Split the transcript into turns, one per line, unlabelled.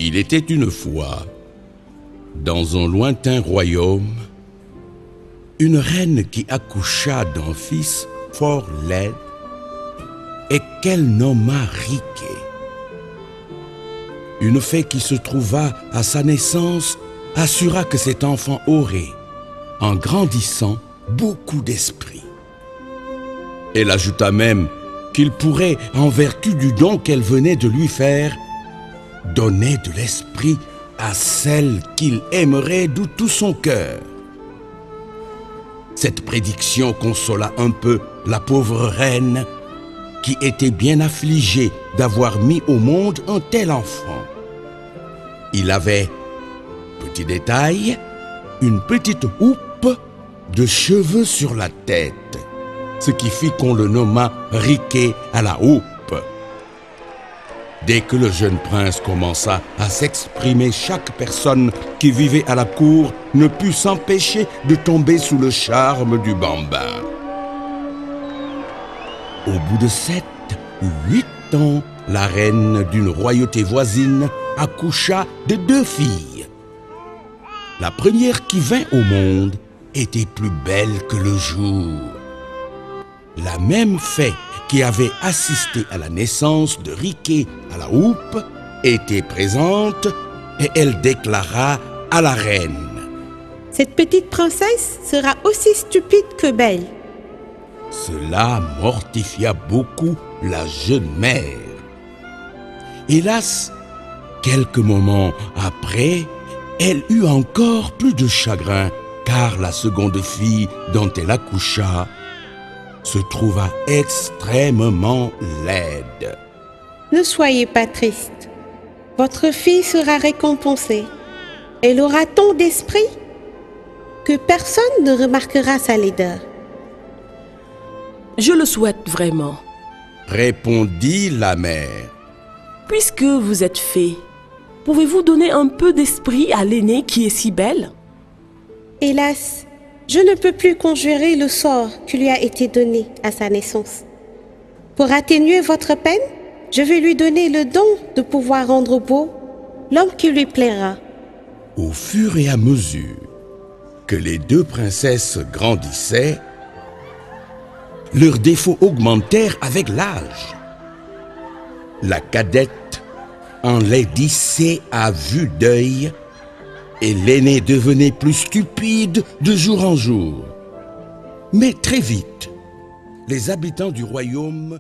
Il était une fois, dans un lointain royaume, une reine qui accoucha d'un fils fort laid et qu'elle nomma Riquet. Une fée qui se trouva à sa naissance assura que cet enfant aurait, en grandissant, beaucoup d'esprit. Elle ajouta même qu'il pourrait, en vertu du don qu'elle venait de lui faire, donner de l'esprit à celle qu'il aimerait de tout son cœur. Cette prédiction consola un peu la pauvre reine qui était bien affligée d'avoir mis au monde un tel enfant. Il avait, petit détail, une petite houppe de cheveux sur la tête, ce qui fit qu'on le nomma Riquet à la houppe. Dès que le jeune prince commença à s'exprimer, chaque personne qui vivait à la cour ne put s'empêcher de tomber sous le charme du bambin. Au bout de 7 ou 8 ans, la reine d'une royauté voisine accoucha de 2 filles. La première qui vint au monde était plus belle que le jour. La même fée qui avait assisté à la naissance de Riquet à la houppe était présente et elle déclara à la reine:
Cette petite princesse sera aussi stupide que belle.
Cela mortifia beaucoup la jeune mère. Hélas, quelques moments après, elle eut encore plus de chagrin, car la seconde fille dont elle accoucha se trouva extrêmement laide.
Ne soyez pas triste. Votre fille sera récompensée. Elle aura tant d'esprit que personne ne remarquera sa laideur.
Je le souhaite vraiment.
Répondit la mère.
Puisque vous êtes fée, pouvez-vous donner un peu d'esprit à l'aînée qui est si belle?
Hélas, je ne peux plus conjurer le sort qui lui a été donné à sa naissance. Pour atténuer votre peine, je vais lui donner le don de pouvoir rendre beau l'homme qui lui plaira.
Au fur et à mesure que les 2 princesses grandissaient, leurs défauts augmentèrent avec l'âge. La cadette enlaidissait à vue d'œil et l'aînée devenait plus stupide de jour en jour. Mais très vite, les habitants du royaume